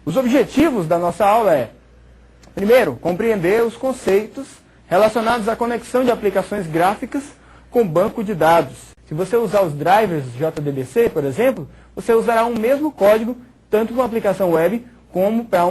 Os objetivos da nossa aula é, primeiro, compreender os conceitos relacionados à conexão de aplicações gráficas com banco de dados. Se você usar os drivers JDBC, por exemplo, você usará o mesmo código tanto para uma aplicação web como para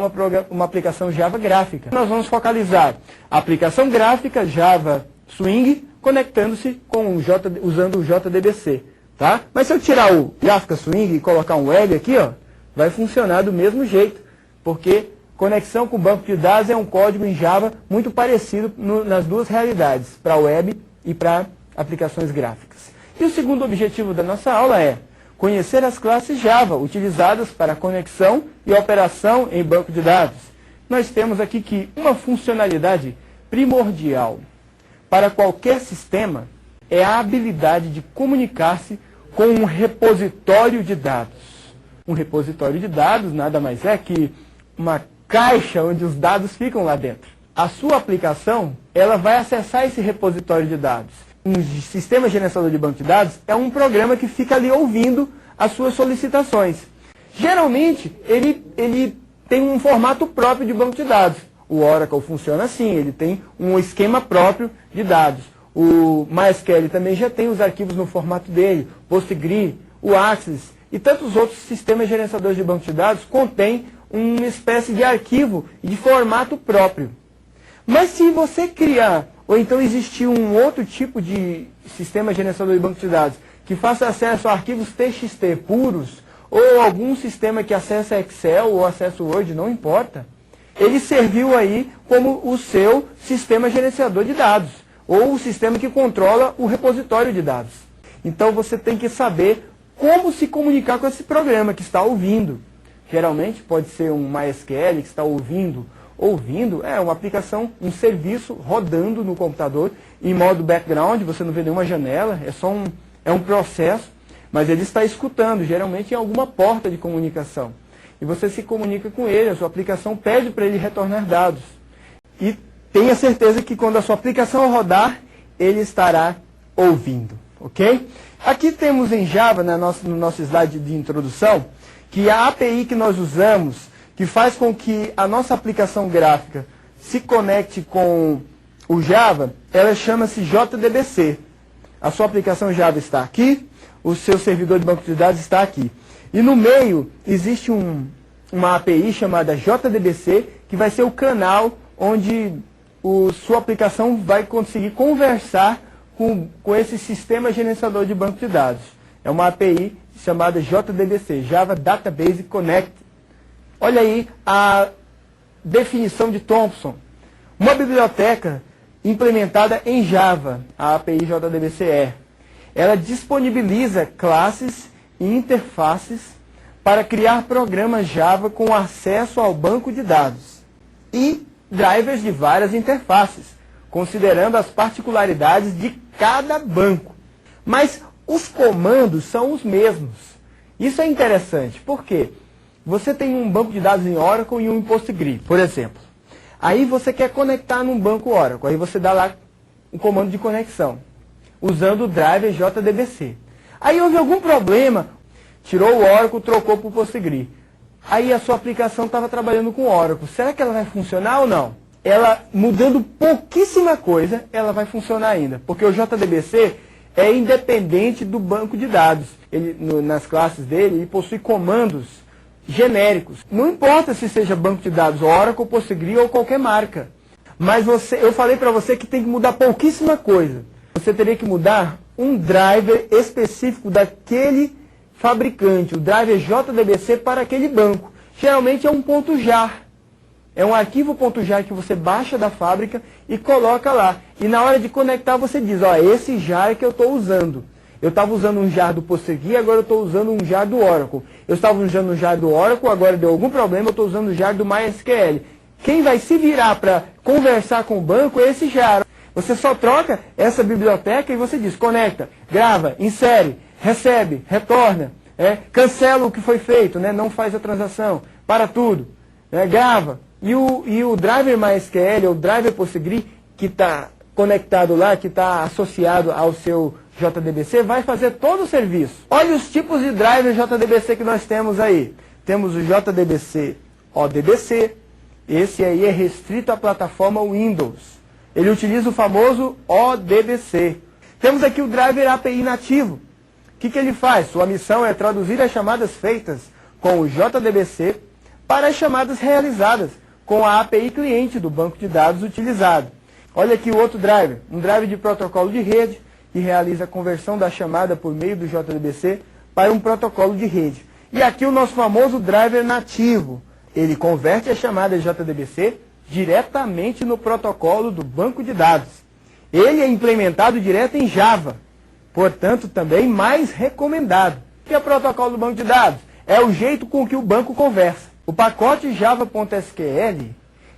uma aplicação Java gráfica. Nós vamos focalizar a aplicação gráfica Java Swing conectando-se com usando o JDBC. Tá? Mas se eu tirar o Java Swing e colocar um web aqui, ó, vai funcionar do mesmo jeito, porque conexão com banco de dados é um código em Java muito parecido nas duas realidades, para web e para aplicações gráficas. E o segundo objetivo da nossa aula é conhecer as classes Java utilizadas para conexão e operação em banco de dados. Nós temos aqui que uma funcionalidade primordial para qualquer sistema é a habilidade de comunicar-se com um repositório de dados. Um repositório de dados nada mais é que uma caixa onde os dados ficam lá dentro. A sua aplicação, ela vai acessar esse repositório de dados. Um sistema gerenciador de banco de dados é um programa que fica ali ouvindo as suas solicitações. Geralmente, ele tem um formato próprio de banco de dados. O Oracle funciona assim, ele tem um esquema próprio de dados. O MySQL também já tem os arquivos no formato dele. PostgreSQL, o Access e tantos outros sistemas gerenciadores de banco de dados contêm uma espécie de arquivo de formato próprio. Mas se você criar, ou então existir um outro tipo de sistema gerenciador de banco de dados que faça acesso a arquivos TXT puros, ou algum sistema que acessa Excel ou acessa Word, não importa, ele serviu aí como o seu sistema gerenciador de dados, ou o sistema que controla o repositório de dados. Então você tem que saber como se comunicar com esse programa que está ouvindo. Geralmente pode ser um MySQL que está ouvindo é uma aplicação, um serviço rodando no computador em modo background, você não vê nenhuma janela, é um processo, mas ele está escutando, geralmente em alguma porta de comunicação. E você se comunica com ele, a sua aplicação pede para ele retornar dados. E tenha certeza que quando a sua aplicação rodar, ele estará ouvindo, ok? Aqui temos em Java, no nosso slide de introdução, que a API que nós usamos, que faz com que a nossa aplicação gráfica se conecte com o Java, ela chama-se JDBC. A sua aplicação Java está aqui, o seu servidor de banco de dados está aqui. E no meio existe uma API chamada JDBC, que vai ser o canal onde sua aplicação vai conseguir conversar com esse sistema gerenciador de banco de dados. É uma API chamada JDBC, Java Database Connect. Olha aí a definição de Thompson. Uma biblioteca implementada em Java, a API JDBC é. Ela disponibiliza classes e interfaces para criar programas Java com acesso ao banco de dados e drivers de várias interfaces, considerando as particularidades de cada banco. Mas os comandos são os mesmos. Isso é interessante, por quê? Você tem um banco de dados em Oracle e um em PostgreSQL, por exemplo. Aí você quer conectar num banco Oracle, aí você dá lá um comando de conexão, usando o driver JDBC. Aí houve algum problema, tirou o Oracle, trocou para o PostgreSQL. Aí a sua aplicação estava trabalhando com Oracle. Será que ela vai funcionar ou não? Ela, mudando pouquíssima coisa, ela vai funcionar ainda. Porque o JDBC é independente do banco de dados. Nas classes dele, ele possui comandos genéricos. Não importa se seja banco de dados Oracle, PostgreSQL ou qualquer marca. Mas eu falei para você que tem que mudar pouquíssima coisa. Você teria que mudar um driver específico daquele fabricante, o driver JDBC para aquele banco. Geralmente é um .jar. É um arquivo .jar que você baixa da fábrica e coloca lá. E na hora de conectar você diz, ó, esse jar é que eu estou usando. Eu estava usando um jar do PostgreSQL, agora eu estou usando um jar do Oracle. Eu estava usando um jar do Oracle, agora deu algum problema, eu estou usando o jar do MySQL. Quem vai se virar para conversar com o banco é esse jar. Você só troca essa biblioteca e você diz, conecta, grava, insere, recebe, retorna, cancela o que foi feito, não faz a transação, para tudo, grava. E o driver MySQL, o driver PostgreSQL, que está conectado lá, que está associado ao seu JDBC, vai fazer todo o serviço. Olha os tipos de driver JDBC que nós temos aí. Temos o JDBC ODBC. Esse aí é restrito à plataforma Windows. Ele utiliza o famoso ODBC. Temos aqui o driver API nativo. O que ele faz? Sua missão é traduzir as chamadas feitas com o JDBC para as chamadas realizadas com a API cliente do banco de dados utilizado. Olha aqui o outro driver, um driver de protocolo de rede, que realiza a conversão da chamada por meio do JDBC para um protocolo de rede. E aqui o nosso famoso driver nativo. Ele converte a chamada JDBC diretamente no protocolo do banco de dados. Ele é implementado direto em Java, portanto também mais recomendado. O que é o protocolo do banco de dados? É o jeito com que o banco conversa. O pacote java.sql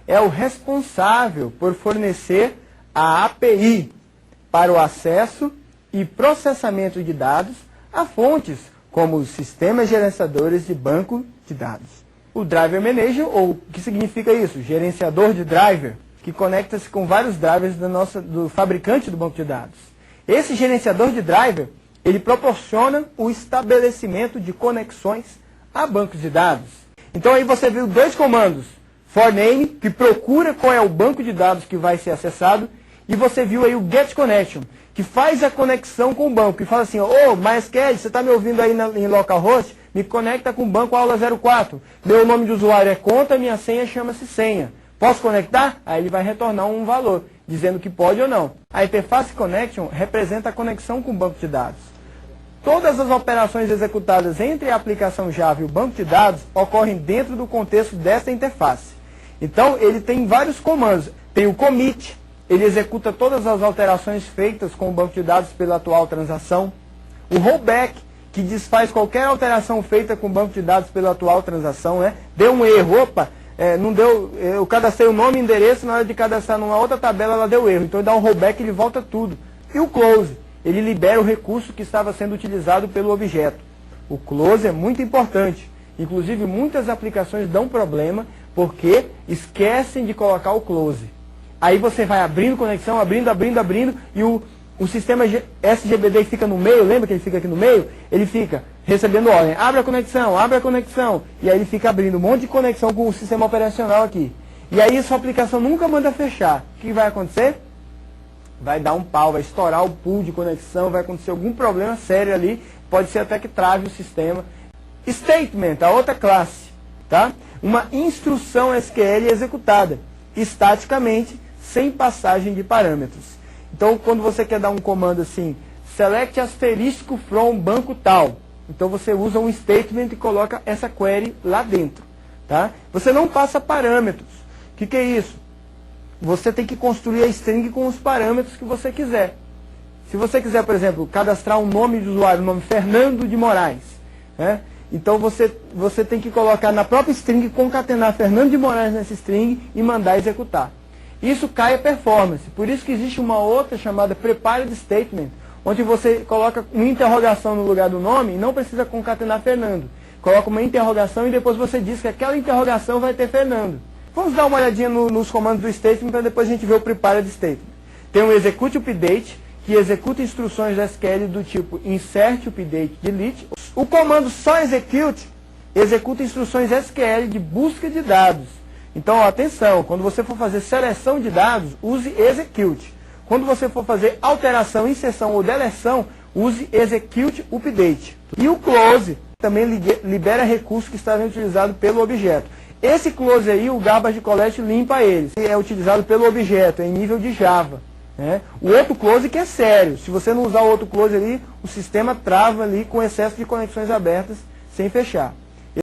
é o responsável por fornecer a API para o acesso e processamento de dados a fontes como os sistemas gerenciadores de banco de dados. O Driver Manager, ou o que significa isso? Gerenciador de driver, que conecta-se com vários drivers do fabricante do banco de dados. Esse gerenciador de driver, ele proporciona o estabelecimento de conexões a bancos de dados. Então aí você viu dois comandos, forName, que procura qual é o banco de dados que vai ser acessado, e você viu aí o getConnection, que faz a conexão com o banco, e fala assim, MySQL, você está me ouvindo aí em localhost? Me conecta com o banco aula 04. Meu nome de usuário é conta, minha senha chama-se senha. Posso conectar? Aí ele vai retornar um valor, dizendo que pode ou não. A interface connection representa a conexão com o banco de dados. Todas as operações executadas entre a aplicação Java e o banco de dados ocorrem dentro do contexto dessa interface. Então, ele tem vários comandos. Tem o commit, ele executa todas as alterações feitas com o banco de dados pela atual transação. O rollback, que desfaz qualquer alteração feita com o banco de dados pela atual transação, né? Deu um erro, não deu, eu cadastrei o nome e endereço, na hora de cadastrar numa outra tabela ela deu erro, então ele dá um rollback e ele volta tudo. E o close, ele libera o recurso que estava sendo utilizado pelo objeto. O close é muito importante, inclusive muitas aplicações dão problema porque esquecem de colocar o close. Aí você vai abrindo conexão, abrindo, e o sistema SGBD que fica no meio, lembra que ele fica aqui no meio? Ele fica recebendo ordem, abre a conexão, e aí ele fica abrindo um monte de conexão com o sistema operacional aqui. E aí sua aplicação nunca manda fechar. O que vai acontecer? Vai dar um pau, vai estourar o pool de conexão, vai acontecer algum problema sério ali, pode ser até que trave o sistema. Statement, a outra classe, tá? Uma instrução SQL executada, estaticamente, sem passagem de parâmetros. Então, quando você quer dar um comando assim, select asterisco from banco tal, então você usa um statement e coloca essa query lá dentro. Tá? Você não passa parâmetros. O que é isso? Você tem que construir a string com os parâmetros que você quiser. Se você quiser, por exemplo, cadastrar um nome de usuário, o nome Fernando de Moraes, né? Então você tem que colocar na própria string, concatenar Fernando de Moraes nessa string e mandar executar. Isso cai a performance. Por isso que existe uma outra chamada Prepared Statement, onde você coloca uma interrogação no lugar do nome e não precisa concatenar Fernando. Coloca uma interrogação e depois você diz que aquela interrogação vai ter Fernando. Vamos dar uma olhadinha nos comandos do statement para depois a gente ver o Prepared Statement. Tem o Execute Update, que executa instruções da SQL do tipo Insert, Update, Delete. O comando só Execute executa instruções SQL de busca de dados. Então, atenção, quando você for fazer seleção de dados, use Execute. Quando você for fazer alteração, inserção ou deleção, use Execute Update. E o Close também libera recurso que está sendo utilizado pelo objeto. Esse Close aí, o Garbage Collect limpa ele. É utilizado pelo objeto, é em nível de Java. Né? O outro Close que é sério. Se você não usar o outro Close ali, o sistema trava ali com excesso de conexões abertas sem fechar.